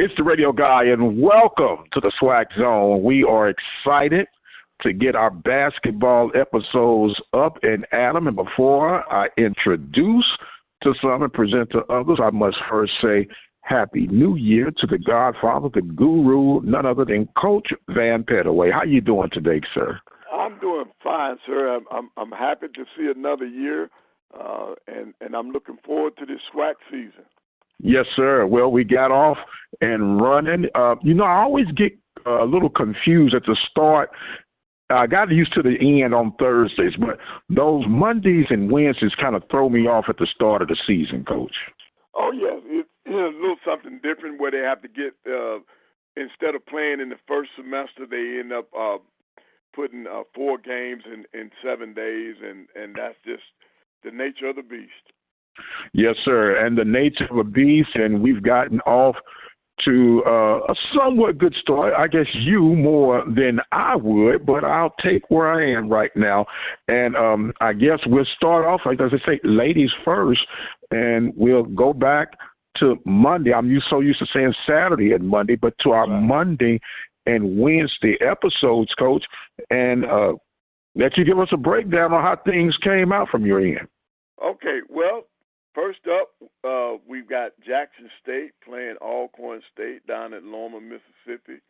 It's the radio guy, and welcome to the SWAC Zone. We are excited to get our basketball episodes up and at 'em. And before I introduce to some and present to others, I must first say Happy New Year to the Godfather, the Guru, none other than Coach Vann Pettaway. How you doing today, sir? I'm doing fine, sir. I'm happy to see another year, and I'm looking forward to this SWAC season. Yes, sir. Well, we got off and running. I always get a little confused at the start. I got used to the end on Thursdays, but those Mondays and Wednesdays kind of throw me off at the start of the season, Coach. Oh, yes. It's a little something different where they have to get, instead of playing in the first semester, they end up putting 4 games in 7 days, and that's just the nature of the beast. Yes, sir, and the nature of a beast, and we've gotten off to a somewhat good start. I guess you more than I would, but I'll take where I am right now. And I guess we'll start off, like I say, ladies first, and we'll go back to Monday. I'm so used to saying Saturday and Monday, but to our Monday and Wednesday episodes, Coach, and let you give us a breakdown on how things came out from your end. Okay, well, first up, we've got Jackson State playing Alcorn State down at Loma, Mississippi.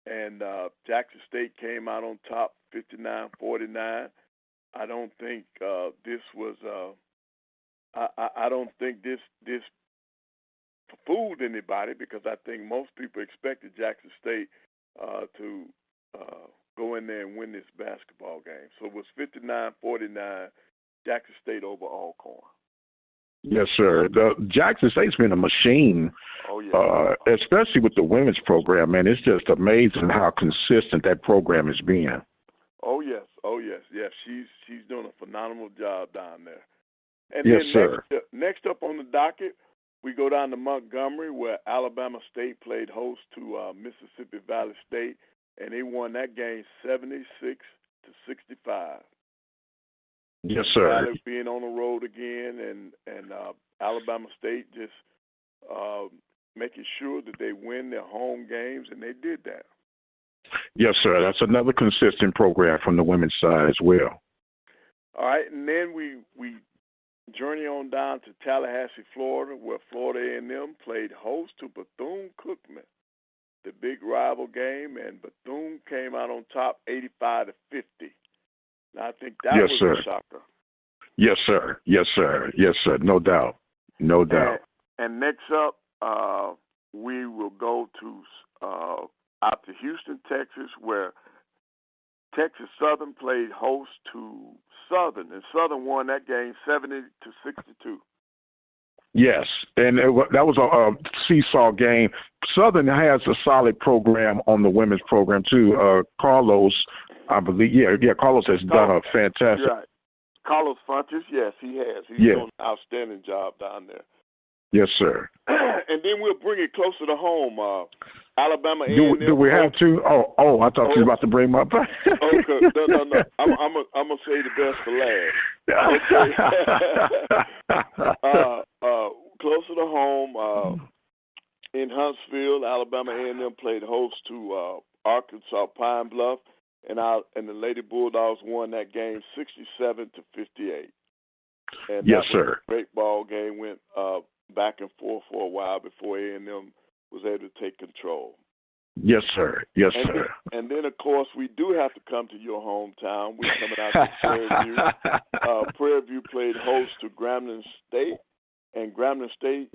And Jackson State came out on top 59-49. I don't think this was I don't think this fooled anybody, because I think most people expected Jackson State to go in there and win this basketball game. So it was 59-49, Jackson State over Alcorn. Yes, sir. Jackson State's been a machine, especially with the women's program, man. It's just amazing how consistent that program has been. Oh, yes. Yes, she's doing a phenomenal job down there. And yes, then sir. Next up on the docket, we go down to Montgomery, where Alabama State played host to Mississippi Valley State, and they won that game 76-65. Yes, sir. Valley being on the road again, and Alabama State just making sure that they win their home games, and they did that. Yes, sir. That's another consistent program from the women's side as well. All right, and then we journey on down to Tallahassee, Florida, where Florida A&M played host to Bethune-Cookman, the big rival game, and Bethune came out on top 85-50. I think that was a shocker. Yes, sir. Yes, sir. Yes, sir. No doubt. No doubt. And next up, we will go to out to Houston, Texas, where Texas Southern played host to Southern, and Southern won that game 70-62. Yes, and that was a seesaw game. Southern has a solid program on the women's program too. Carlos, I believe, Carlos has done a fantastic. Right. Carlos Funches, yes, he has. He's doing an outstanding job down there. Yes, sir. And then we'll bring it closer to home. Alabama A&M. Do we have to? Oh, I thought you were about to bring him up. Okay, no. I'm gonna say the best for last. Okay. Closer to home, in Huntsville, Alabama A&M played host to Arkansas Pine Bluff, and the Lady Bulldogs won that game 67-58. And yes, sir. A great ball game, went back and forth for a while before A&M was able to take control. Yes, sir. Yes, sir. And then, of course, we do have to come to your hometown. We're coming out to Prairie View. Prairie View played host to Grambling State, and Grambling State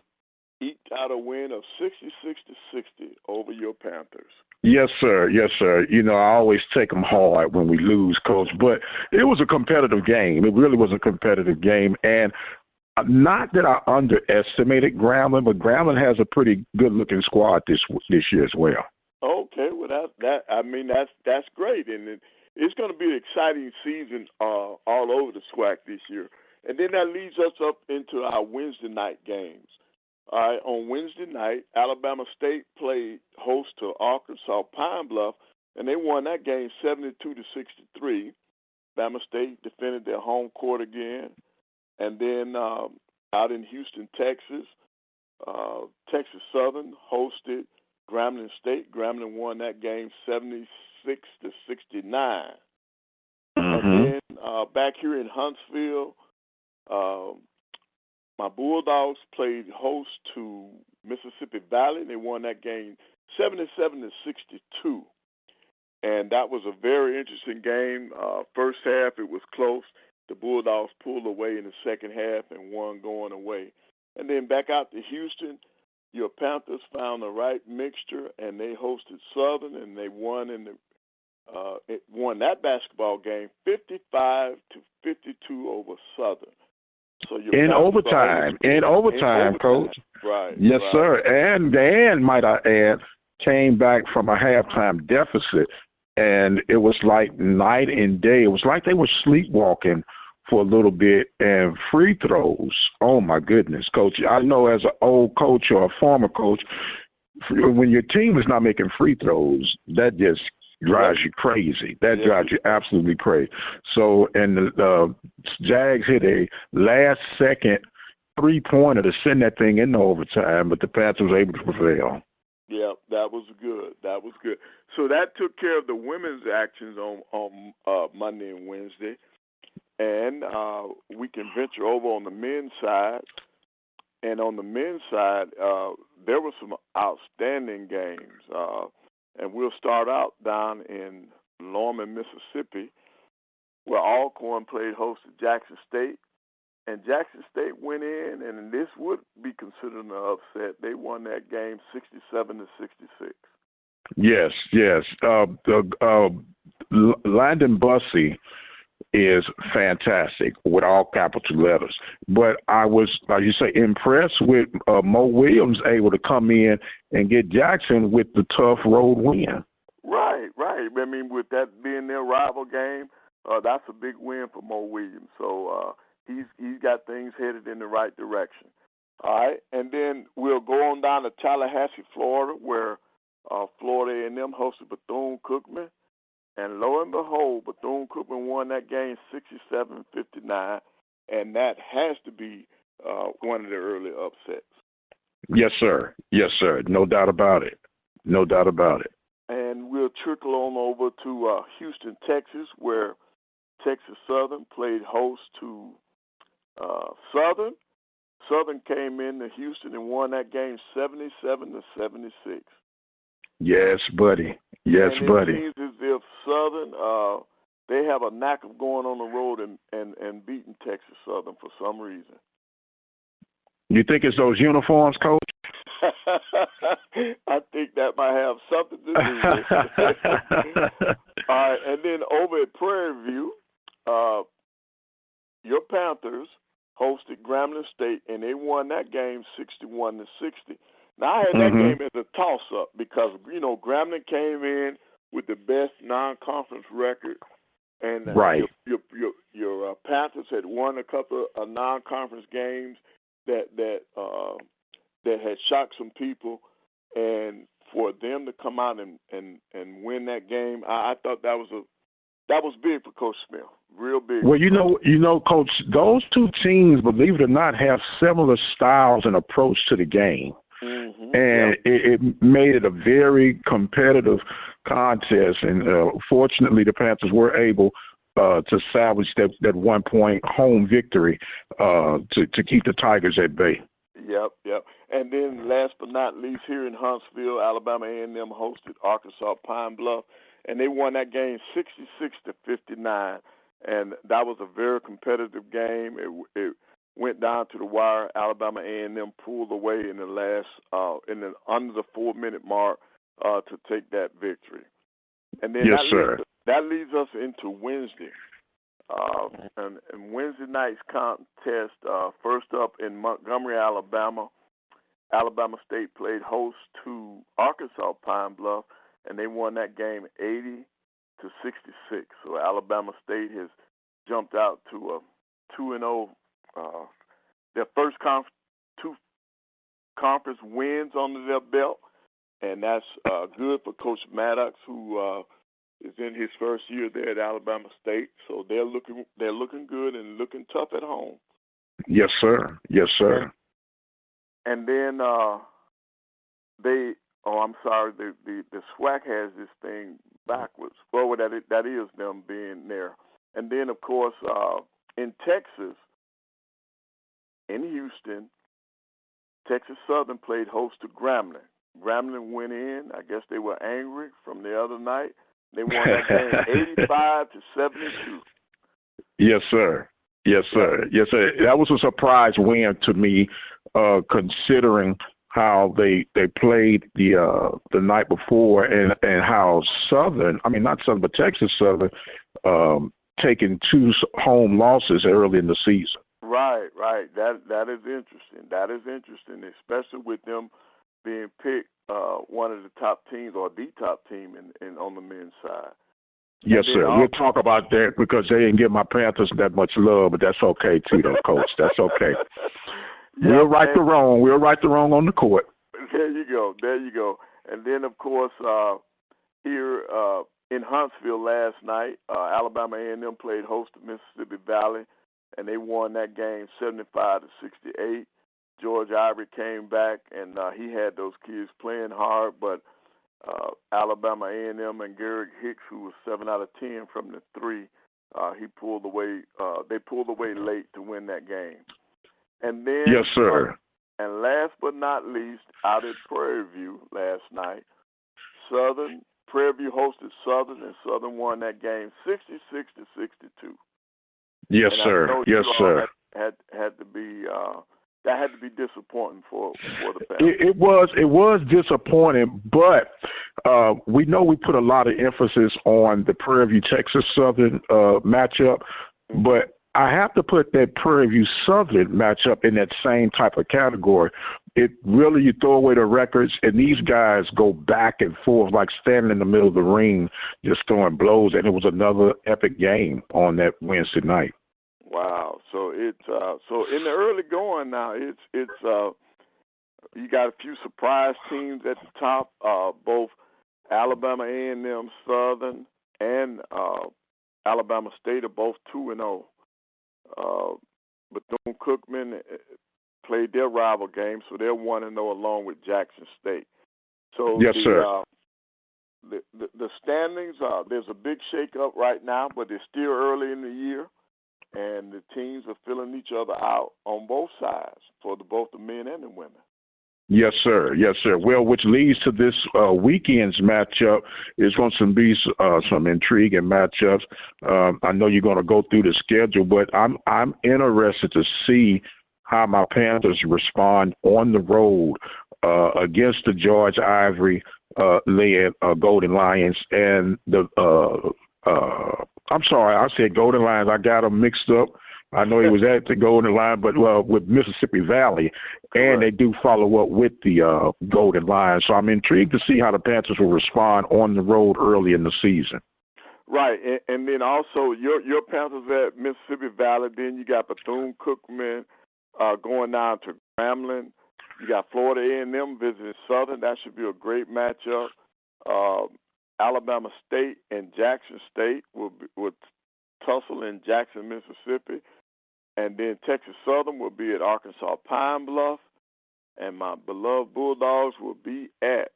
eked out a win of 66-60 over your Panthers. Yes, sir. Yes, sir. I always take them hard when we lose, Coach, but it was a competitive game. It really was a competitive game, and not that I underestimated Grambling, but Grambling has a pretty good-looking squad this year as well. Okay, well that's great, and it's going to be an exciting season all over the SWAC this year. And then that leads us up into our Wednesday night games. All right, on Wednesday night, Alabama State played host to Arkansas Pine Bluff, and they won that game 72-63. Alabama State defended their home court again. And then out in Houston, Texas, Texas Southern hosted Grambling State. Grambling won that game 76-69. And then back here in Huntsville, my Bulldogs played host to Mississippi Valley. They won that game 77-62. And that was a very interesting game. First half, it was close. The Bulldogs pulled away in the second half and won going away. And then back out to Houston, your Panthers found the right mixture, and they hosted Southern, and they won won that basketball game 55-52 over Southern. So in overtime, Coach. Right. Yes, right. sir. And might I add, came back from a halftime deficit, and it was like night and day. It was like they were sleepwalking for a little bit, and free throws. Oh, my goodness, Coach. I know as an old coach or a former coach, when your team is not making free throws, that just drives you crazy. That drives you absolutely crazy. So, and the Jags hit a last-second three-pointer to send that thing into overtime, but the Panthers was able to prevail. Yeah, that was good. That was good. So that took care of the women's actions on Monday and Wednesday. And we can venture over on the men's side. And on the men's side, there were some outstanding games. And we'll start out down in Lorman, Mississippi, where Alcorn played host to Jackson State. And Jackson State went in, and this would be considered an upset. They won that game 67-66. Yes. Landon Bussey is fantastic with all capital letters. But I was, like you say, impressed with Mo Williams able to come in and get Jackson with the tough road win. Right. I mean, with that being their rival game, that's a big win for Mo Williams. So he's got things headed in the right direction. All right, and then we'll go on down to Tallahassee, Florida, where Florida A&M hosted Bethune-Cookman. And lo and behold, Bethune-Cookman won that game 67-59, and that has to be one of the early upsets. Yes, sir. No doubt about it. And we'll trickle on over to Houston, Texas, where Texas Southern played host to Southern. Southern came into Houston and won that game 77-76. Yes, buddy. It seems as if Southern, they have a knack of going on the road and beating Texas Southern for some reason. You think it's those uniforms, Coach? I think that might have something to do with it. All right, and then over at Prairie View, your Panthers hosted Grambling State, and they won that game 61-60. Now, I had that game as a toss-up because, Grambling came in with the best non-conference record, and your Panthers had won a couple of non-conference games that had shocked some people, and for them to come out and win that game, I thought that was big for Coach Smith, real big. Well, Coach, those two teams, believe it or not, have similar styles and approach to the game. And it made it a very competitive contest. And fortunately, the Panthers were able to salvage that 1 point home victory to keep the Tigers at bay. Yep. And then last but not least, here in Huntsville, Alabama A&M hosted Arkansas Pine Bluff, and they won that game 66-59. And that was a very competitive game. It went down to the wire. Alabama A&M pulled away in the last, under the 4-minute mark to take that victory. And then that leads us into Wednesday. And Wednesday night's contest, first up in Montgomery, Alabama, Alabama State played host to Arkansas Pine Bluff, and they won that game 80-66. So Alabama State has jumped out to a 2-0. Their first two conference wins under their belt, and that's good for Coach Maddox, who is in his first year there at Alabama State. So they're looking good and looking tough at home. Yes, sir. And then they on I'm sorry. The SWAC has this thing backwards. Well, that is them being there. And then, of course, in Texas, in Houston, Texas Southern played host to Grambling. Grambling went in. I guess they were angry from the other night. They won that game 85-72. Yes, sir. Yes, sir. Yes, sir. That was a surprise win to me, considering how they played the night before and how Southern, I mean not Southern, but Texas Southern, taking 2 home losses early in the season. Right. That is interesting. That is interesting, especially with them being picked one of the top teams or the top team in on the men's side. Yes, sir. We'll talk about that because they didn't give my Panthers that much love, but that's okay, Tito, Coach. That's okay. We'll right the wrong. We'll right the wrong on the court. There you go. And then, of course, here in Huntsville last night, Alabama A&M played host to Mississippi Valley, and they won that game 75-68. George Ivory came back, and he had those kids playing hard, but Alabama A&M and Garrett Hicks, who was 7 out of 10 from the 3, he pulled away. They pulled away late to win that game. And then, yes, sir. And last but not least, out at Prairie View last night, Prairie View hosted Southern, and Southern won that game 66-62. Yes, and sir. Yes, sir. Had to be. That had to be disappointing for the family. It was disappointing, but we know we put a lot of emphasis on the Prairie View Texas Southern matchup, but I have to put that Prairie View Southern matchup in that same type of category. It really, you throw away the records, and these guys go back and forth like standing in the middle of the ring, just throwing blows, and it was another epic game on that Wednesday night. Wow! So it's so in the early going now. It's you got a few surprise teams at the top. Both Alabama A&M Southern and Alabama State are both 2-0. Bethune-Cookman played their rival game, so they're 1-0 along with Jackson State. So yes, sir. The standings, there's a big shakeup right now, but it's still early in the year. And the teams are filling each other out on both sides for both the men and the women. Yes, sir. Yes, sir. Well, which leads to this weekend's matchup is going to be some intriguing matchups. I know you're going to go through the schedule, but I'm interested to see how my Panthers respond on the road against the George Ivory led Golden Lions and the I'm sorry, I said Golden Lions. I got them mixed up. I know he was at the Golden Lion, but with Mississippi Valley, and they do follow up with the Golden Lions. So I'm intrigued to see how the Panthers will respond on the road early in the season. Right, and then also your Panthers at Mississippi Valley. Then you got Bethune-Cookman going down to Grambling. You got Florida A&M visiting Southern. That should be a great matchup. Alabama State and Jackson State will tussle in Jackson, Mississippi. And then Texas Southern will be at Arkansas Pine Bluff. And my beloved Bulldogs will be at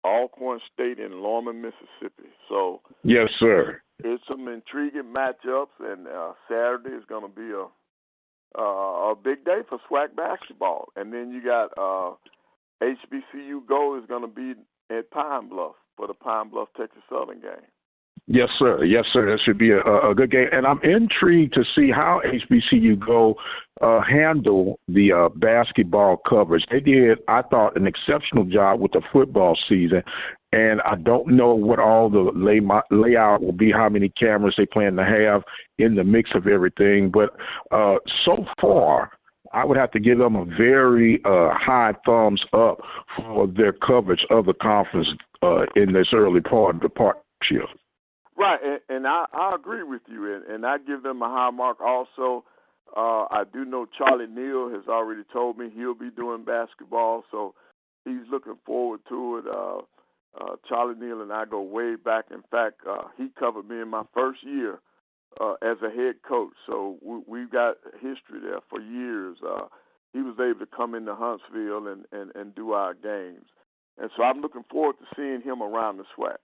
Alcorn State in Lorman, Mississippi. So yes, sir. It's some intriguing matchups, and Saturday is going to be a big day for SWAC basketball. And then you got HBCU Go is going to be at Pine Bluff for the Pine Bluff Texas Southern game. Yes, sir. Yes, sir. That should be a good game. And I'm intrigued to see how HBCU Go handle the basketball coverage. They did, I thought, an exceptional job with the football season. And I don't know what all the layout will be, how many cameras they plan to have in the mix of everything. But so far, I would have to give them a very high thumbs up for their coverage of the conference in this early part of the partnership. Right, and I agree with you, and I give them a high mark also. I do know Charlie Neal has already told me he'll be doing basketball, so he's looking forward to it. Charlie Neal and I go way back. In fact, he covered me in my first year as a head coach, so we've got history there for years. He was able to come into Huntsville and do our games. And so I'm looking forward to seeing him around the SWAC.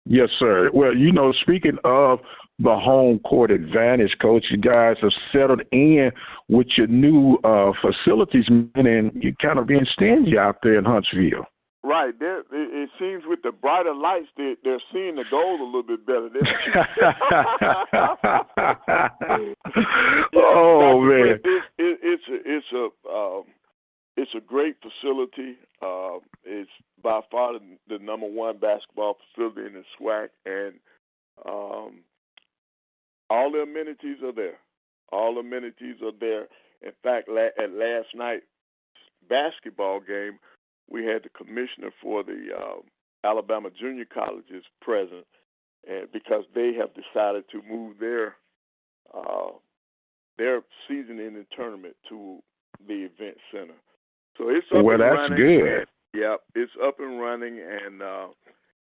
Yes, sir. Well, speaking of the home court advantage, Coach, you guys have settled in with your new facilities, and you're kind of being stingy out there in Huntsville. Right. It seems with the brighter lights, they're seeing the gold a little bit better. Oh, man. It's a great facility. It's by far the number one basketball facility in the SWAC, and all the amenities are there. All the amenities are there. In fact, at last night's basketball game, we had the commissioner for the Alabama junior colleges present, and because they have decided to move their season-ending tournament to the event center. So it's up and running. Well, that's good. Yep, it's up and running, and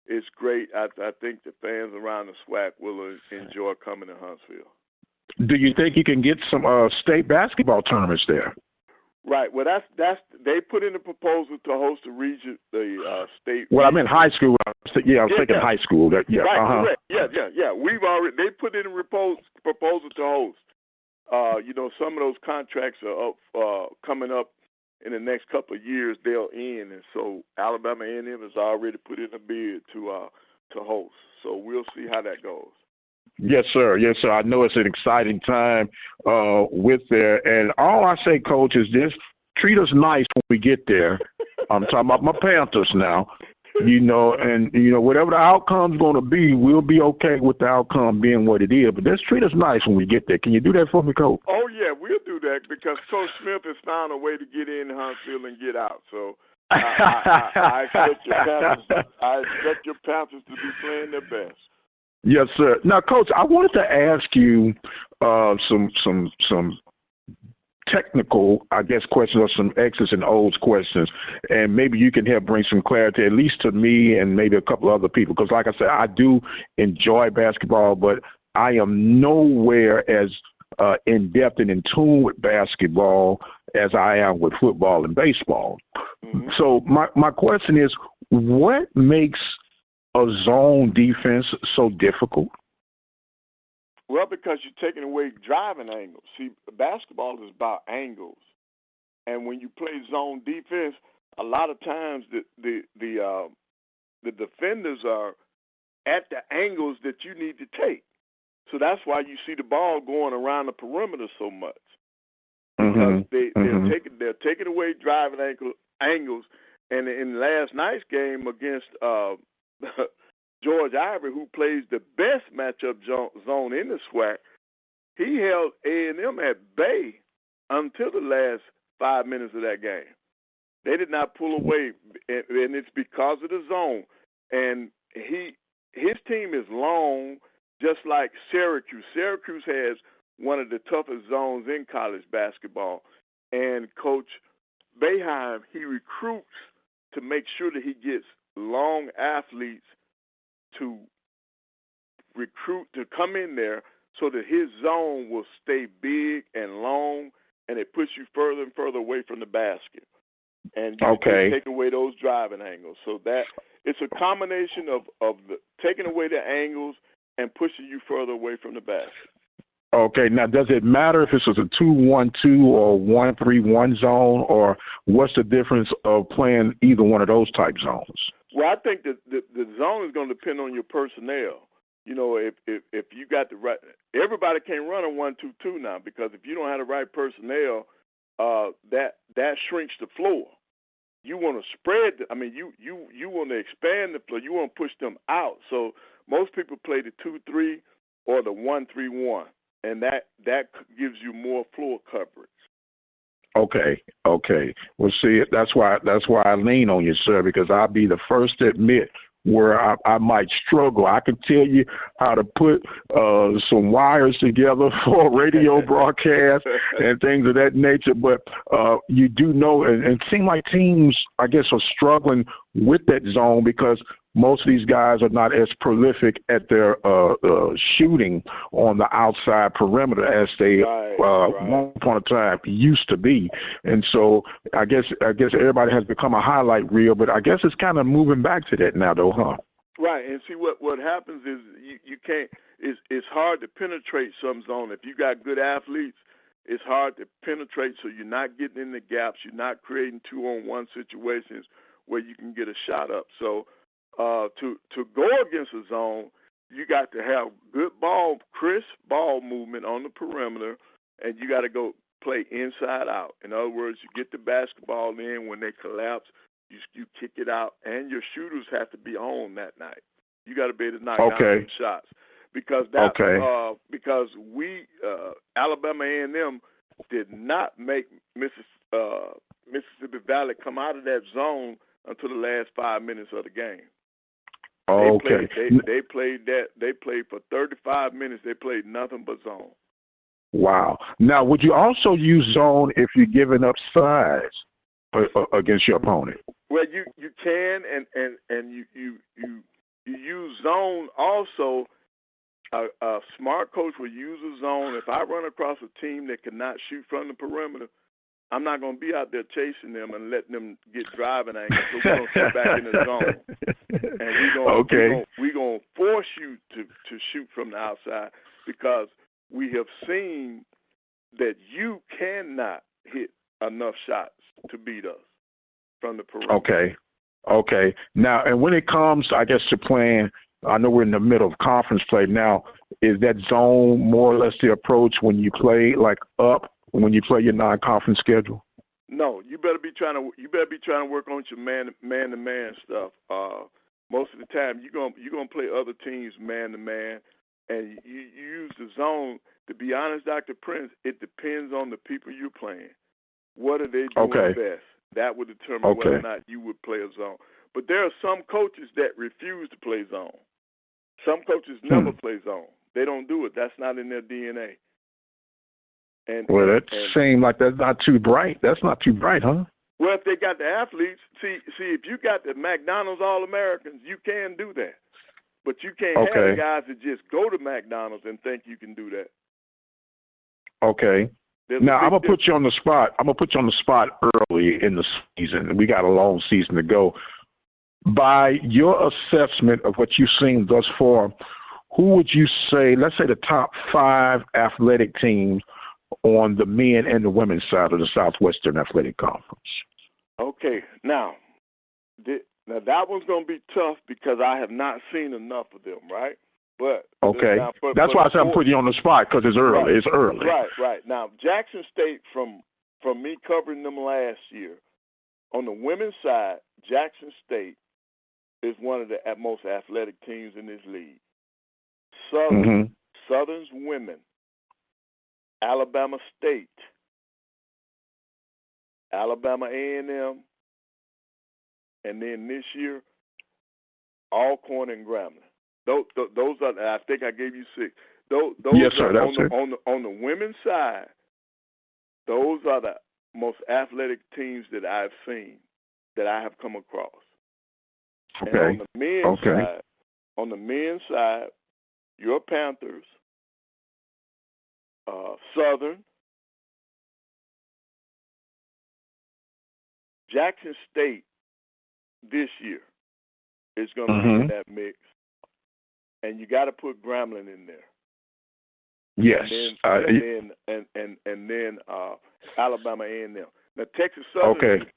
it's great. I think the fans around the SWAC will enjoy coming to Huntsville. Do you think you can get some state basketball tournaments there? Right. Well, that's they put in a proposal to host the state. Well, I meant high school. I was thinking high school. Right. Correct. Yeah. They put in a proposal to host. Some of those contracts are up coming up in the next couple of years. They'll end, and so Alabama A&M has already put in a bid to host. So we'll see how that goes. Yes, sir. Yes, sir. I know it's an exciting time with there. And all I say, Coach, is just treat us nice when we get there. I'm talking about my Panthers now. Whatever the outcome's going to be, we'll be okay with the outcome being what it is. But just treat us nice when we get there. Can you do that for me, Coach? Oh, yeah, we'll do that because Coach Smith has found a way to get in Huntsville and get out. So I expect your Panthers to be playing their best. Yes, sir. Now, Coach, I wanted to ask you some technical, I guess, questions or some X's and O's questions, and maybe you can help bring some clarity, at least to me and maybe a couple other people. Because, like I said, I do enjoy basketball, but I am nowhere as in-depth and in tune with basketball as I am with football and baseball. Mm-hmm. So my question is, what makes a zone defense so difficult? Well, because you're taking away driving angles. See, basketball is about angles, and when you play zone defense, a lot of times the defenders are at the angles that you need to take. So that's why you see the ball going around the perimeter so much, because they're taking away driving angles. And in last night's game against George Ivory, who plays the best matchup zone in the SWAC, he held A&M at bay until the last 5 minutes of that game. They did not pull away, and it's because of the zone. And his team is long, just like Syracuse. Syracuse has one of the toughest zones in college basketball. And Coach Boeheim, he recruits to make sure that he gets long athletes to recruit to come in there so that his zone will stay big and long, and it puts you further and further away from the basket. And you take away those driving angles. So that it's a combination of the taking away the angles and pushing you further away from the basket. Okay, now does it matter if it's a 2-1-2 or 1-3-1 zone, or what's the difference of playing either one of those type zones? Well, I think that the zone is going to depend on your personnel. If you got the right, everybody can't run a 1-2-2 now, because if you don't have the right personnel, that shrinks the floor. You want to spread. You want to expand the floor. You want to push them out. So most people play the 2-3 or the 1-3-1. And that gives you more floor coverage. Okay. Well, see, that's why I lean on you, sir, because I'll be the first to admit where I might struggle. I can tell you how to put some wires together for a radio broadcast and things of that nature. But you do know, and it seems like teams, I guess, are struggling with that zone because most of these guys are not as prolific at their shooting on the outside perimeter as they one point of time used to be. And so I guess everybody has become a highlight reel, but I guess it's kind of moving back to that now, though, huh? Right, and see what happens is you can't. It's hard to penetrate some zone. If you got good athletes, it's hard to penetrate, so you're not getting in the gaps. You're not creating 2-on-1 situations where you can get a shot up. So to go against a zone, you got to have good crisp ball movement on the perimeter, and you got to go play inside out. In other words, you get the basketball in. When they collapse, you kick it out, and your shooters have to be on that night. You got to be able to knock down some shots. Because because we Alabama A&M did not make Mississippi Valley come out of that zone until the last 5 minutes of the game. Okay. They played for 35 minutes. They played nothing but zone. Wow. Now, would you also use zone if you're giving up size against your opponent? Well, you can, and you use zone also. A smart coach will use a zone. If I run across a team that cannot shoot from the perimeter, I'm not going to be out there chasing them and letting them get driving angles. So we're going to sit back in the zone, and we're going to force you to shoot from the outside, because we have seen that you cannot hit enough shots to beat us from the perimeter. Okay. Now, and when it comes, I guess, to playing, I know we're in the middle of conference play now. Is that zone more or less the approach when you play when you play your non-conference schedule? No, you better be trying to work on your man-to-man stuff. Most of the time, you're gonna play other teams man-to-man, and you use the zone. To be honest, Dr. Prince, it depends on the people you're playing. What are they doing best? That would determine whether or not you would play a zone. But there are some coaches that refuse to play zone. Some coaches never play zone. They don't do it. That's not in their DNA. That seems like that's not too bright. That's not too bright, huh? Well, if they got the athletes, see, if you got the McDonald's All-Americans, you can do that. But you can't have guys that just go to McDonald's and think you can do that. Okay. Now, I'm going to put you on the spot. I'm going to put you on the spot early in the season. We got a long season to go. By your assessment of what you've seen thus far, who would you say, let's say the top 5 athletic teams on the men and the women's side of the Southwestern Athletic Conference? Okay. Now that one's going to be tough because I have not seen enough of them, right? But that's why I said I'm putting you on the spot, because it's early. Right. It's early. Right. Now, Jackson State, from me covering them last year, on the women's side, Jackson State is one of the most athletic teams in this league. Southern's women, Alabama State, Alabama A&M, and then this year, Alcorn and Grambling. Those are. I think I gave you 6. Those yes, sir. On the women's side, those are the most athletic teams that I've seen, that I have come across. Okay. And on the men's side, your Panthers, Southern, Jackson State this year is going to be in that mix, and you got to put Grambling in there. Yes. And then Alabama A&M. Now, Texas Southern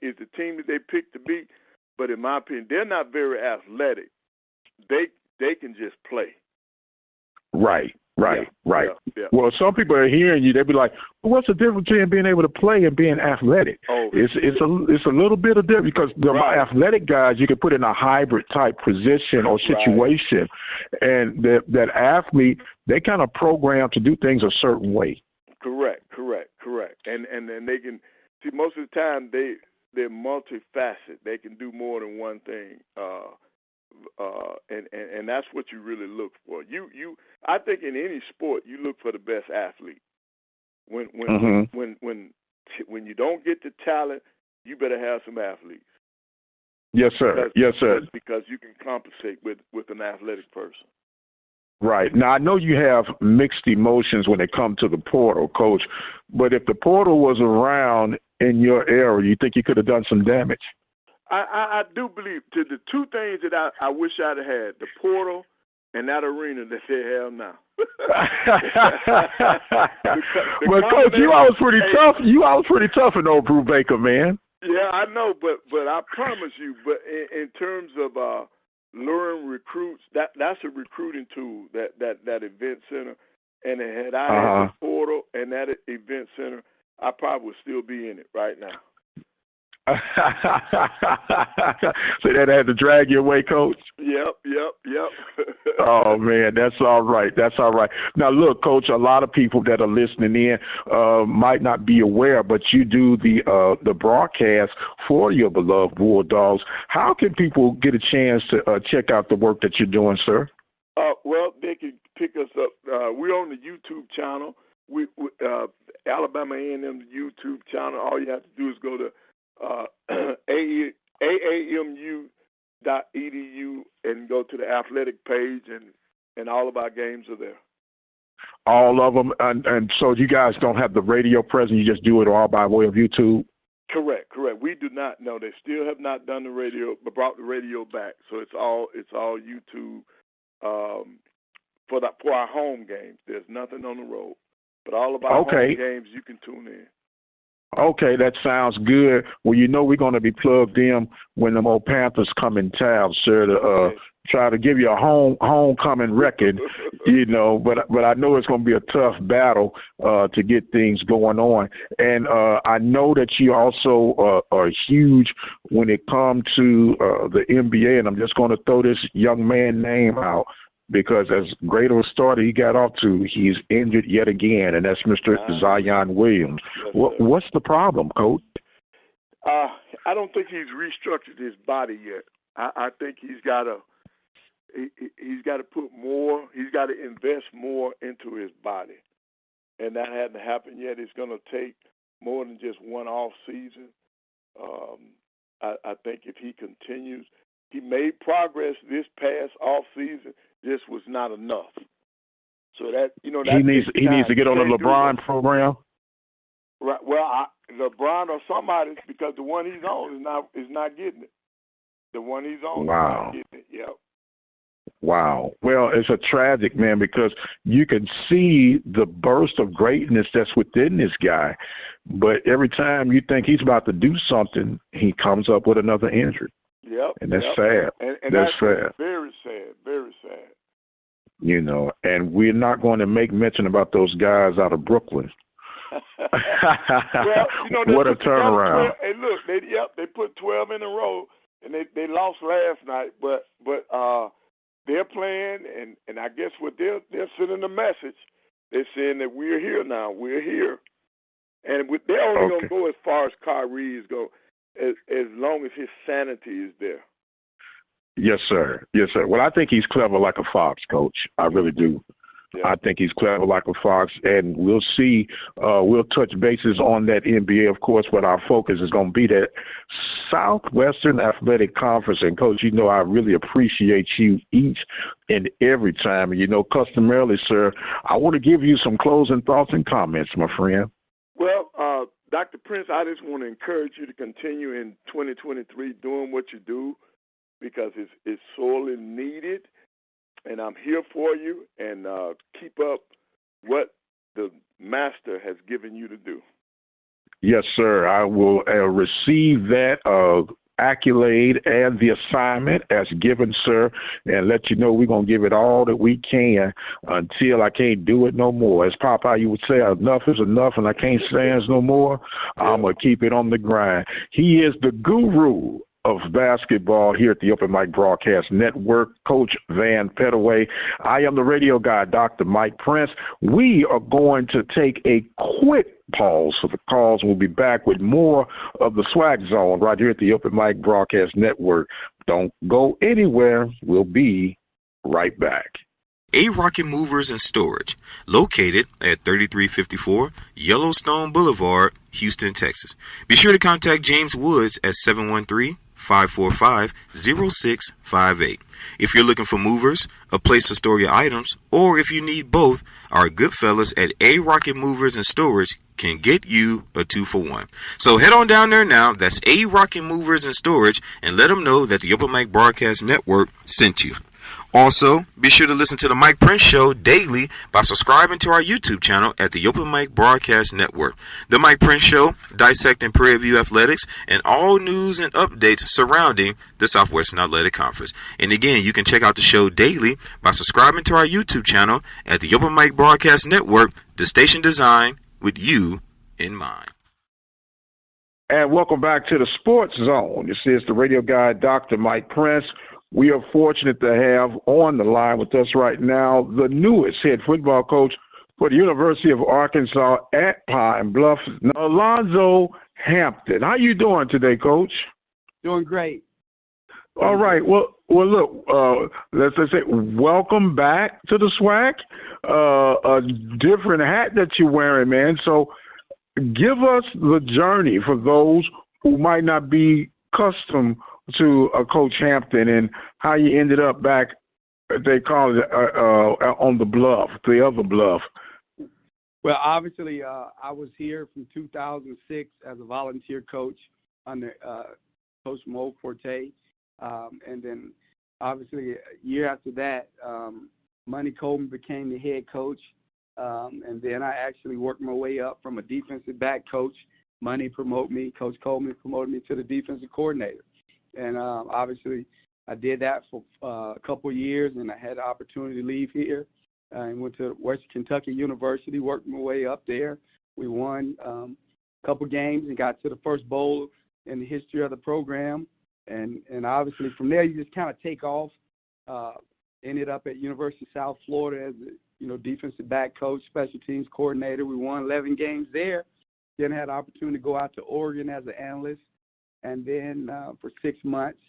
is the team that they picked to beat. But in my opinion, they're not very athletic. They can just play. Right. Yeah. Well, some people are hearing you. They'll be like, well, "What's the difference between being able to play and being athletic?" It's a little bit of difference, because the athletic guys you can put in a hybrid type position or situation, and that athlete, they kind of program to do things a certain way. Correct. And they can see, most of the time they're multifaceted. They can do more than one thing, and that's what you really look for. I think in any sport you look for the best athlete. When you don't get the talent, you better have some athletes. Yes, sir. Yes, sir. Because you can compensate with an athletic person. Right. Now, I know you have mixed emotions when it comes to the portal, Coach, but if the portal was around in your era, you think you could have done some damage? I do believe to the two things that I wish I'd have had, the portal and that arena that they have now. Well, Coach, you always pretty tough. You always pretty tough in Old Brubaker, man. Yeah, I know, but I promise you, but in terms of luring recruits, that's a recruiting tool, that event center. And had I had the portal and that event center, I probably would still be in it right now. So that had to drag you away, Coach? Yep. Oh, man, that's all right. That's all right. Now, look, Coach, a lot of people that are listening in might not be aware, but you do the broadcast for your beloved Bulldogs. How can people get a chance to check out the work that you're doing, sir? Well, they can pick us up. We're on the YouTube channel. We Alabama A&M's YouTube channel. All you have to do is go to AAMU.edu and go to the athletic page, and all of our games are there. All of them, and so you guys don't have the radio present. You just do it all by way of YouTube. Correct. We do not. No, they still have not done the radio, but brought the radio back. So it's all YouTube for our home games. There's nothing on the road, but all of our home games you can tune in. Okay, that sounds good. Well, you know we're going to be plugged in when the old Panthers come in town, sir, to try to give you a homecoming record, you know. But I know it's going to be a tough battle to get things going on. And I know that you also are huge when it comes to the NBA, and I'm just going to throw this young man's name out, because as great of a starter he got off to, he's injured yet again, and that's Mr. Zion Williams. What's the problem, Coach? I don't think he's restructured his body yet. I think he's got to put more. He's got to invest more into his body, and that hasn't happened yet. It's going to take more than just one off season. I think if he continues, he made progress this past off season. This was not enough. So that he needs to get on the LeBron program. Right. Well, LeBron or somebody, because the one he's on is not getting it. The one he's on is not getting it. Yep. Wow. Well, it's a tragic, man, because you can see the burst of greatness that's within this guy, but every time you think he's about to do something, he comes up with another injury. Yep. And that's sad. And that's sad. Very sad. Very sad. You know, and we're not going to make mention about those guys out of Brooklyn. Well, what a turnaround. 12, hey, look, they put 12 in a row, and they lost last night, but they're playing, and I guess what they're sending a message. They're saying that we're here now. We're here. And they're only going to go as far as Kyrie is going, as long as his sanity is there. Yes, sir. Yes, sir. Well, I think he's clever like a fox, Coach. I really do. Yeah. I think he's clever like a fox, and we'll see. We'll touch bases on that NBA, of course, but our focus is going to be that Southwestern Athletic Conference. And, Coach, you know I really appreciate you each and every time. And, customarily, sir, I want to give you some closing thoughts and comments, my friend. Well, Dr. Prince, I just want to encourage you to continue in 2023 doing what you do, because it's sorely needed. And I'm here for you, and keep up what the master has given you to do. Yes, sir. I will receive that accolade and the assignment as given, sir, and let you know we're going to give it all that we can until I can't do it no more. As Popeye, you would say, enough is enough and I can't stand no more. I'm going to keep it on the grind. He is the guru of basketball here at the Open Mic Broadcast Network, Coach Vann Pettaway. I am the radio guy, Dr. Mike Prince. We are going to take a quick pause for the calls. We'll be back with more of the SWAC Zone right here at the Open Mic Broadcast Network. Don't go anywhere. We'll be right back. A Rocket Movers and Storage, located at 3354 Yellowstone Boulevard, Houston, Texas. Be sure to contact James Woods at 888-545-0658. If you're looking for movers, a place to store your items, or if you need both, our good fellas at A Rocket Movers and Storage can get you a 2-for-1. So head on down there now. That's A Rocket Movers and Storage, and let them know that the Open Mic Broadcast Network sent you. Also, be sure to listen to the Mike Prince Show daily by subscribing to our YouTube channel at the Open Mic Broadcast Network. The Mike Prince Show, dissecting Prairie View athletics and all news and updates surrounding the Southwestern Athletic Conference. And again, you can check out the show daily by subscribing to our YouTube channel at the Open Mic Broadcast Network, the station designed with you in mind. And welcome back to the Sports Zone. This is the radio guy, Dr. Mike Prince. We are fortunate to have on the line with us right now the newest head football coach for the University of Arkansas at Pine Bluff, Alonzo Hampton. How you doing today, Coach? Doing great. All right. Well, look, let's say welcome back to the SWAC. A different hat that you're wearing, man. So give us the journey for those who might not be accustomed to Coach Hampton and how you ended up back, they call it, on the bluff, the other bluff. Well, obviously, I was here from 2006 as a volunteer coach under Coach Mo Forte. And then, obviously, a year after that, Money Coleman became the head coach. And then I actually worked my way up from a defensive back coach. Money promoted me. Coach Coleman promoted me to the defensive coordinator. And obviously, I did that for a couple of years, and I had the opportunity to leave here and went to Western Kentucky University, worked my way up there. We won a couple games and got to the first bowl in the history of the program. And obviously, from there, you just kind of take off. Ended up at University of South Florida as a defensive back coach, special teams coordinator. We won 11 games there. Then had the opportunity to go out to Oregon as an analyst. And then for 6 months,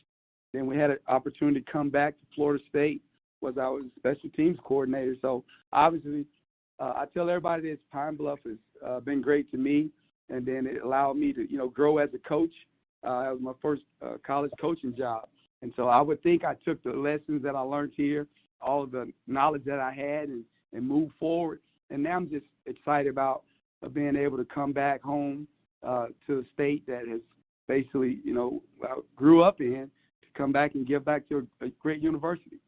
then we had an opportunity to come back to Florida State, I was a special teams coordinator. So obviously, I tell everybody that Pine Bluff has been great to me, and then it allowed me to grow as a coach. That was my first college coaching job, and so I would think I took the lessons that I learned here, all of the knowledge that I had, and moved forward. And now I'm just excited about being able to come back home to a state that has basically, grew up in, to come back and give back to a great university.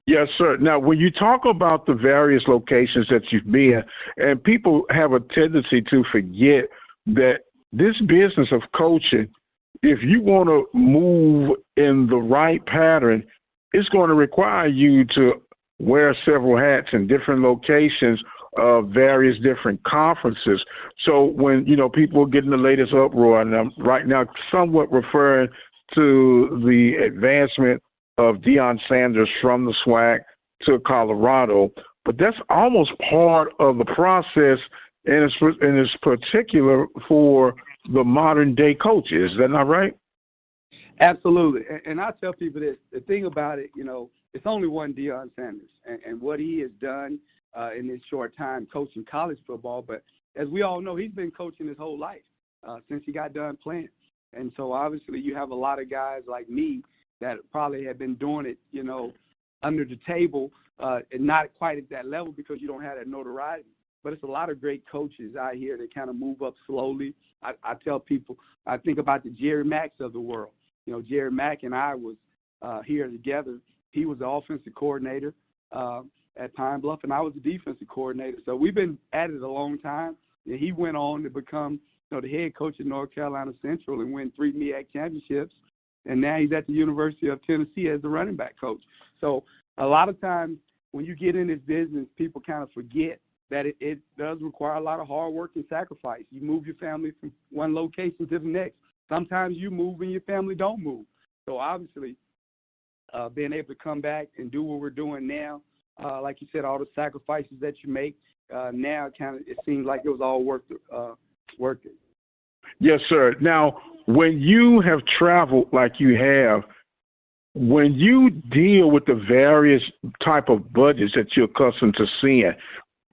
Yes, sir. Now, when you talk about the various locations that you've been, and people have a tendency to forget that this business of coaching, if you want to move in the right pattern, it's going to require you to wear several hats in different locations of various different conferences. So when, people are getting the latest uproar, and I'm right now somewhat referring to the advancement of Deion Sanders from the SWAC to Colorado, but that's almost part of the process, and it's particular for the modern-day coaches. Is that not right? Absolutely. And I tell people this, the thing about it, it's only one Deion Sanders, and what he has done in this short time coaching college football. But as we all know, he's been coaching his whole life since he got done playing. And so obviously you have a lot of guys like me that probably have been doing it, under the table, and not quite at that level because you don't have that notoriety. But it's a lot of great coaches out here that kind of move up slowly. I tell people, I think about the Jerry Macks of the world. Jerry Mack and I was here together. He was the offensive coordinator at Pine Bluff, and I was the defensive coordinator. So we've been at it a long time. And he went on to become the head coach at North Carolina Central and win 3 MEAC championships. And now he's at the University of Tennessee as the running back coach. So a lot of times when you get in this business, people kind of forget that it does require a lot of hard work and sacrifice. You move your family from one location to the next. Sometimes you move and your family don't move. So obviously being able to come back and do what we're doing now, like you said, all the sacrifices that you make, now it seems like it was all worth it. Yes, sir. Now, when you have traveled like you have, when you deal with the various type of budgets that you're accustomed to seeing,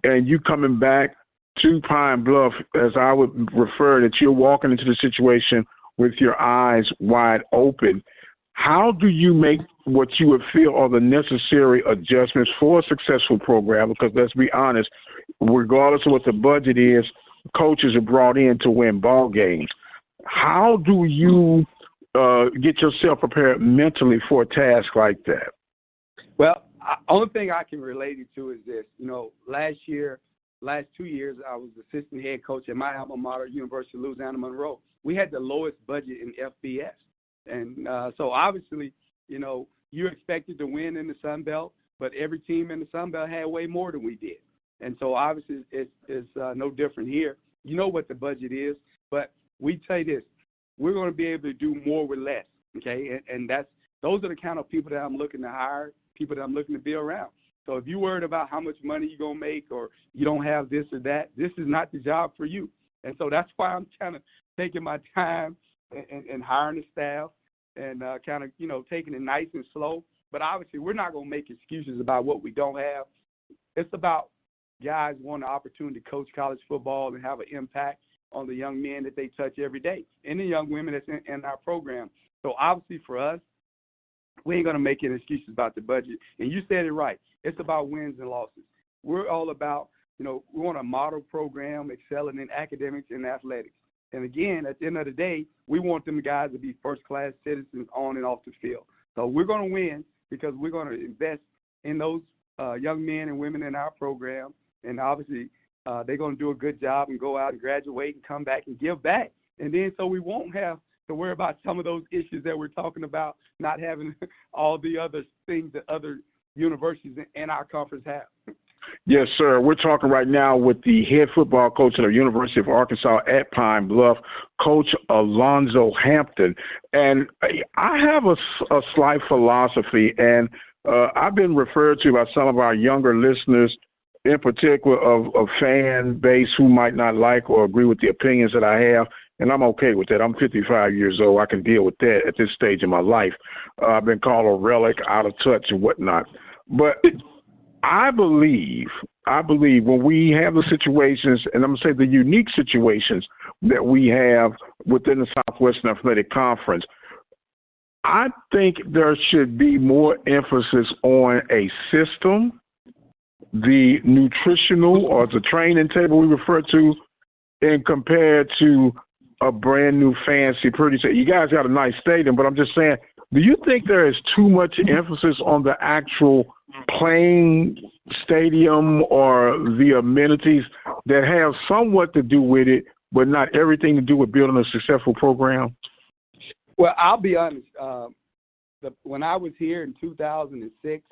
and you coming back to Pine Bluff, as I would refer that you're walking into the situation with your eyes wide open. How do you make what you would feel are the necessary adjustments for a successful program? Because let's be honest, regardless of what the budget is, coaches are brought in to win ball games. How do you get yourself prepared mentally for a task like that? Well, only thing I can relate it to is this. Last 2 years, I was assistant head coach at my alma mater, University of Louisiana Monroe. We had the lowest budget in FBS. And so obviously, you're expected to win in the Sun Belt, but every team in the Sun Belt had way more than we did. And so obviously it's no different here. You know what the budget is, but we say this, we're going to be able to do more with less, okay? And those are the kind of people that I'm looking to hire, people that I'm looking to be around. So if you're worried about how much money you're going to make or you don't have this or that, this is not the job for you. And so that's why I'm kind of taking my time and hiring the staff and kind of, taking it nice and slow. But obviously we're not going to make excuses about what we don't have. It's about guys wanting the opportunity to coach college football and have an impact on the young men that they touch every day and the young women that's in our program. So obviously for us, we ain't going to make any excuses about the budget. And you said it right. It's about wins and losses. We're all about, we want a model program excelling in academics and athletics. And again, at the end of the day, we want them guys to be first-class citizens on and off the field. So we're going to win because we're going to invest in those young men and women in our program. And obviously, they're going to do a good job and go out and graduate and come back and give back. And then so we won't have to worry about some of those issues that we're talking about, not having all the other things that other universities in our conference have. Yes, sir. We're talking right now with the head football coach at the University of Arkansas at Pine Bluff, Coach Alonzo Hampton. And I have a slight philosophy, and I've been referred to by some of our younger listeners, in particular of fan base who might not like or agree with the opinions that I have, and I'm okay with that. I'm 55 years old. I can deal with that at this stage in my life. I've been called a relic, out of touch, and whatnot. But I believe when we have the situations, and I'm going to say the unique situations that we have within the Southwestern Athletic Conference, I think there should be more emphasis on a system, the nutritional or the training table we refer to, and compared to a brand new fancy pretty. You guys got a nice stadium, but I'm just saying, do you think there is too much emphasis on the actual playing stadium or the amenities that have somewhat to do with it, but not everything to do with building a successful program? Well, I'll be honest. When I was here in 2006,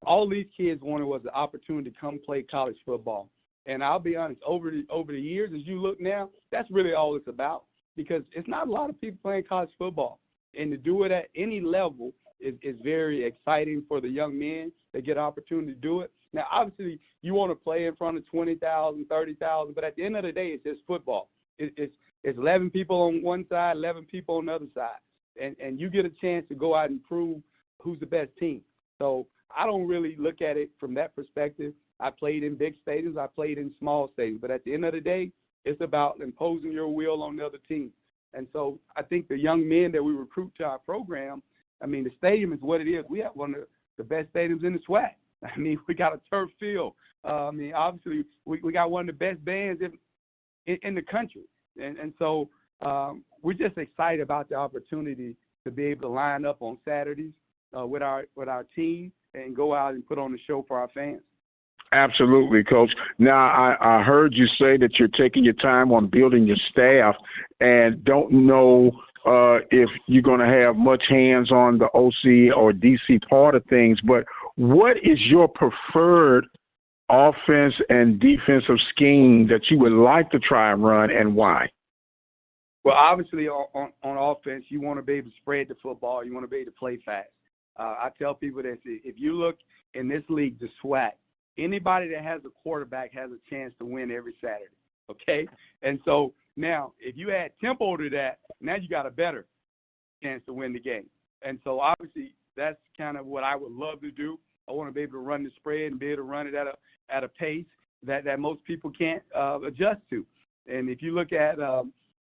all these kids wanted was the opportunity to come play college football. And I'll be honest, over the years, as you look now, that's really all it's about, because it's not a lot of people playing college football. And to do it at any level is very exciting for the young men. They get an opportunity to do it. Now, obviously, you want to play in front of 20,000, 30,000, but at the end of the day, it's just football. It's 11 people on one side, 11 people on the other side. And you get a chance to go out and prove who's the best team. So I don't really look at it from that perspective. I played in big stadiums. I played in small stadiums. But at the end of the day, it's about imposing your will on the other team. And so I think the young men that we recruit to our program, I mean, the stadium is what it is. We have one of the best stadiums in the SWAC. I mean, we got a turf field. Obviously, we got one of the best bands in the country. And so we're just excited about the opportunity to be able to line up on Saturdays with our team and go out and put on a show for our fans. Absolutely, Coach. Now, I heard you say that you're taking your time on building your staff and don't know if you're going to have much hands on the OC or DC part of things, but what is your preferred offense and defensive scheme that you would like to try and run, and why? Well, obviously, on offense, you want to be able to spread the football. You want to be able to play fast. I tell people that if you look in this league, the SWAC, anybody that has a quarterback has a chance to win every Saturday, okay? And so now if you add tempo to that, now you got a better chance to win the game. And so obviously that's kind of what I would love to do. I want to be able to run the spread and be able to run it at a pace that most people can't adjust to. And if you look at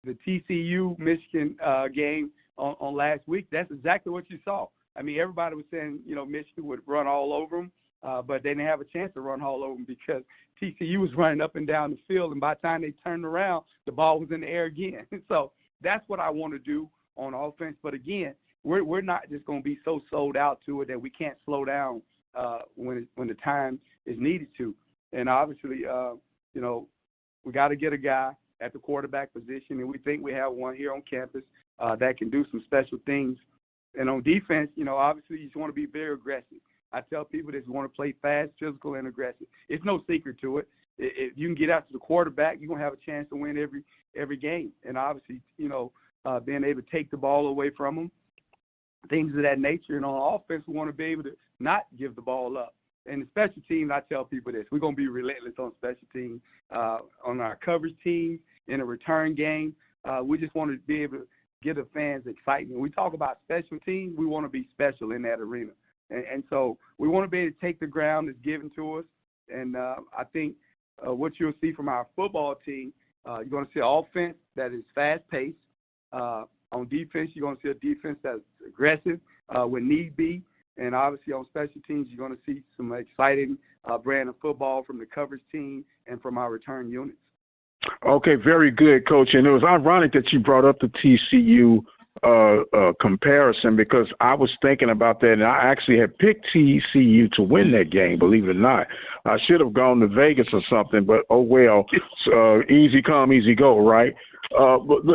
the TCU Michigan game on last week, that's exactly what you saw. I mean, everybody was saying, Michigan would run all over them, but they didn't have a chance to run all over them because TCU was running up and down the field, and by the time they turned around, the ball was in the air again. So that's what I want to do on offense. But, again, we're not just going to be so sold out to it that we can't slow down when the time is needed to. And, obviously, we got to get a guy at the quarterback position, and we think we have one here on campus that can do some special things. And on defense, obviously you just want to be very aggressive. I tell people that you want to play fast, physical, and aggressive. It's no secret to it. If you can get out to the quarterback, you're going to have a chance to win every game. And obviously, being able to take the ball away from them, things of that nature. And on offense, we want to be able to not give the ball up. And the special teams, I tell people this, we're going to be relentless on special teams, on our coverage teams, in a return game. We just want to be able to give the fans excitement. When we talk about special teams, we want to be special in that arena. And so we want to be able to take the ground that's given to us. And I think what you'll see from our football team, you're going to see an offense that is fast-paced. On defense, you're going to see a defense that's aggressive when need be. And obviously on special teams, you're going to see some exciting brand of football from the coverage team and from our return units. Okay, very good, Coach. And it was ironic that you brought up the TCU comparison because I was thinking about that, and I actually had picked TCU to win that game, believe it or not. I should have gone to Vegas or something, but oh well, easy come, easy go, right? But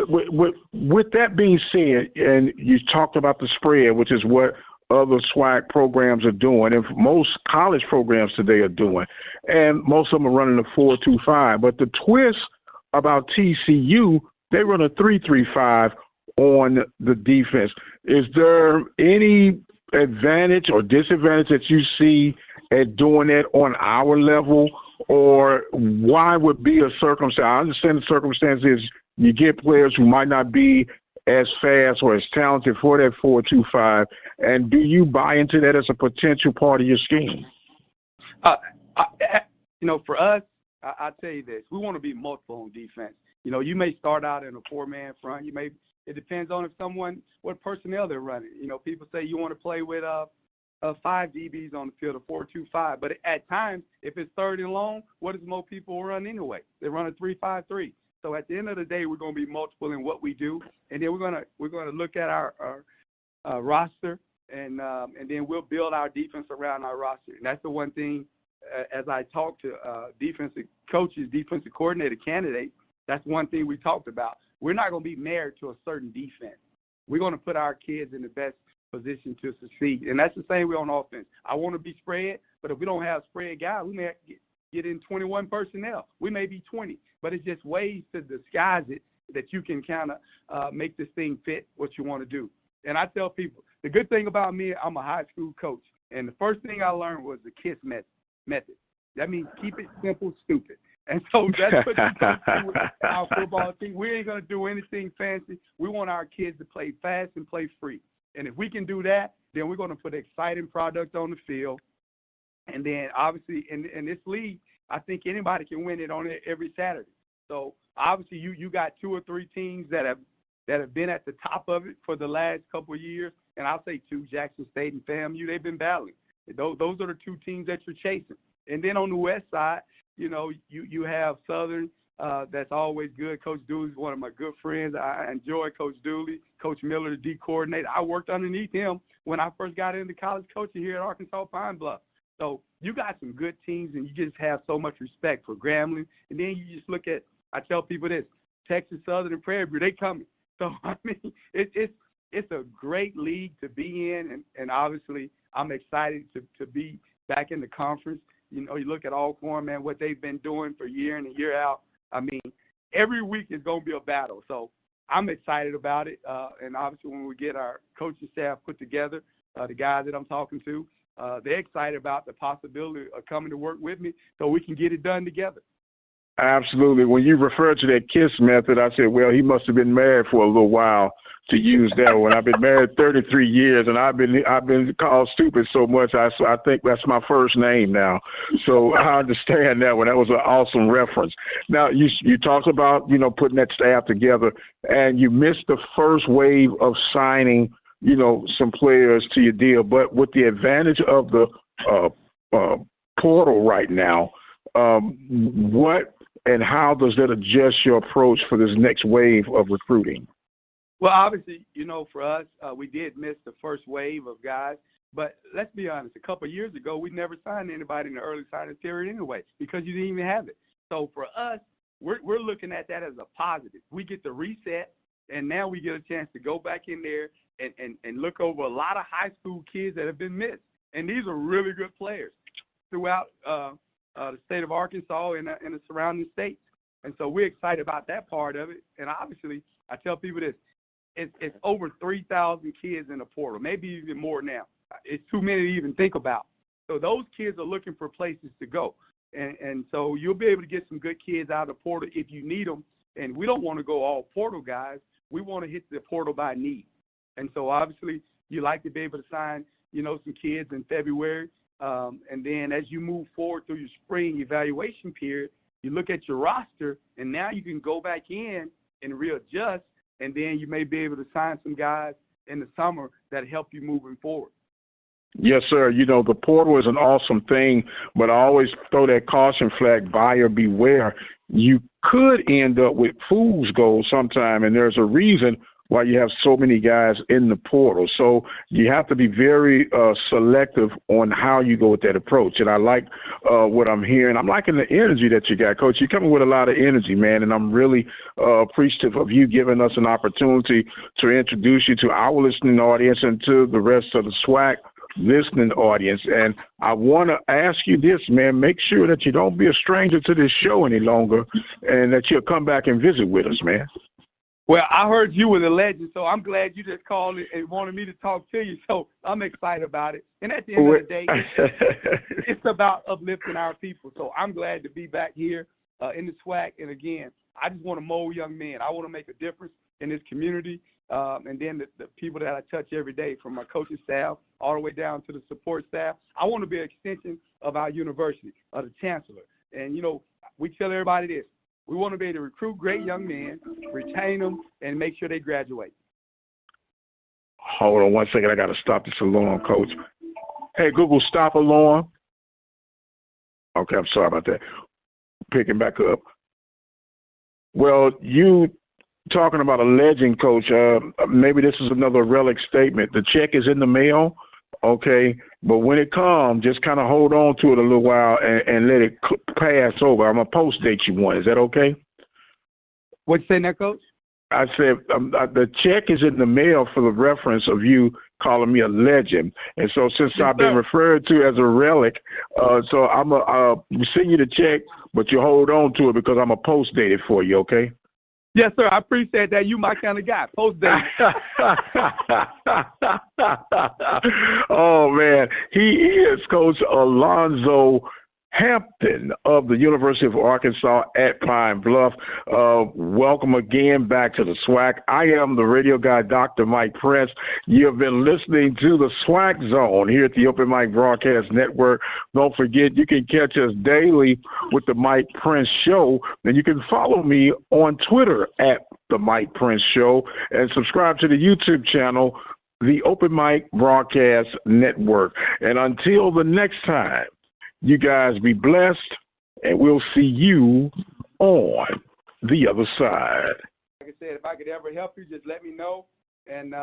with that being said, and you talked about the spread, which is what other SWAC programs are doing, and most college programs today are doing, and most of them are running a 4-2-5. But the twist about TCU, they run a 3-3-5 on the defense. Is there any advantage or disadvantage that you see at doing that on our level, or why would be a circumstance? I understand the circumstance is you get players who might not be as fast or as talented for that 4-2-5, and do you buy into that as a potential part of your scheme? For us, I'll tell you this. We want to be multiple on defense. You may start out in a 4-man front. It depends on what personnel they're running. People say you want to play with 5 DBs on the field, a 4-2-5. But at times, if it's third and long, what does most people run anyway? They run a 3-5-3. So at the end of the day, we're going to be multiple in what we do, and then we're going to look at our roster, and then we'll build our defense around our roster. And that's the one thing. As I talk to defensive coaches, defensive coordinator candidates, that's one thing we talked about. We're not going to be married to a certain defense. We're going to put our kids in the best position to succeed, and that's the same way on offense. I want to be spread, but if we don't have spread guys, we may have to get in 21 personnel. We may be 20, but it's just ways to disguise it that you can kind of make this thing fit what you want to do. And I tell people, the good thing about me, I'm a high school coach, and the first thing I learned was the KISS method. That means keep it simple, stupid. And so that's what we're going to do with our football team. We ain't going to do anything fancy. We want our kids to play fast and play free. And if we can do that, then we're going to put an exciting product on the field. And then, obviously, in this league, I think anybody can win it on it every Saturday. So, obviously, you got 2 or 3 teams that have been at the top of it for the last couple of years. And I'll say 2, Jackson State and FAMU, they've been battling. Those are the 2 teams that you're chasing. And then on the west side, you have Southern. That's always good. Coach Dooley's one of my good friends. I enjoy Coach Dooley. Coach Miller, the D coordinator. I worked underneath him when I first got into college coaching here at Arkansas Pine Bluff. So you got some good teams, and you just have so much respect for Grambling. And then you just look at, I tell people this, Texas Southern and Prairie View, they coming. So, I mean, it's a great league to be in, and obviously I'm excited to be back in the conference. You look at Alcorn, man, what they've been doing for year in and year out. I mean, every week is going to be a battle. So I'm excited about it. And obviously when we get our coaching staff put together, the guys that I'm talking to, they're excited about the possibility of coming to work with me so we can get it done together. Absolutely. When you referred to that KISS method, I said, well, he must have been married for a little while to use that one. I've been married 33 years, and I've been called stupid so much. I think that's my first name now. So I understand that one. That was an awesome reference. Now you talked about putting that staff together, and you missed the first wave of signing some players to your deal. But with the advantage of the portal right now, what and how does that adjust your approach for this next wave of recruiting? Well, obviously, for us, we did miss the first wave of guys. But let's be honest, a couple of years ago, we never signed anybody in the early signing period anyway because you didn't even have it. So for us, we're looking at that as a positive. We get to reset, and now we get a chance to go back in there and look over a lot of high school kids that have been missed. And these are really good players throughout the state of Arkansas and the surrounding states. And so we're excited about that part of it. And obviously, I tell people this, it's over 3,000 kids in the portal, maybe even more now. It's too many to even think about. So those kids are looking for places to go. And so you'll be able to get some good kids out of the portal if you need them. And we don't want to go all portal guys. We want to hit the portal by need. And so obviously you like to be able to sign, some kids in February. And then as you move forward through your spring evaluation period, you look at your roster, and now you can go back in and readjust, and then you may be able to sign some guys in the summer that help you moving forward. Yes, sir. The portal is an awesome thing, but I always throw that caution flag, buyer beware. You could end up with fool's gold sometime, and there's a reason why you have so many guys in the portal. So you have to be very selective on how you go with that approach. And I like what I'm hearing. I'm liking the energy that you got, Coach. You're coming with a lot of energy, man, and I'm really appreciative of you giving us an opportunity to introduce you to our listening audience and to the rest of the SWAC listening audience. And I want to ask you this, man, make sure that you don't be a stranger to this show any longer and that you'll come back and visit with us, man. Well, I heard you were the legend, so I'm glad you just called and wanted me to talk to you. So I'm excited about it. And at the end of the day, it's about uplifting our people. So I'm glad to be back here in the SWAC. And, again, I just want to mold young men. I want to make a difference in this community. And then the people that I touch every day, from my coaching staff all the way down to the support staff. I want to be an extension of our university, of the chancellor. And, we tell everybody this. We want to be able to recruit great young men, retain them, and make sure they graduate. Hold on one second. I got to stop this alarm, Coach. Hey, Google, stop alarm. Okay, I'm sorry about that. Picking back up. Well, you talking about a legend, Coach. Maybe this is another relic statement. The check is in the mail, okay? But when it comes, just kind of hold on to it a little while and let it pass over. I'm going to post date you one. Is that okay? What'd you say now, Coach? I said the check is in the mail for the reference of you calling me a legend. And so since I've been referred to as a relic, so I'm going to send you the check, but you hold on to it because I'm going to post date it for you, okay? Yes, sir. I appreciate that. You my kind of guy. Post date. Oh, man. He is Coach Alonzo Hampton of the University of Arkansas at Pine Bluff. Welcome again back to the SWAC. I am the radio guy, Dr. Mike Prince. You have been listening to the SWAC Zone here at the Open Mic Broadcast Network. Don't forget, you can catch us daily with the Mike Prince Show, and you can follow me on Twitter at the Mike Prince Show, and subscribe to the YouTube channel, the Open Mic Broadcast Network. And until the next time, you guys be blessed, and we'll see you on the other side. Like I said, if I could ever help you, just let me know, and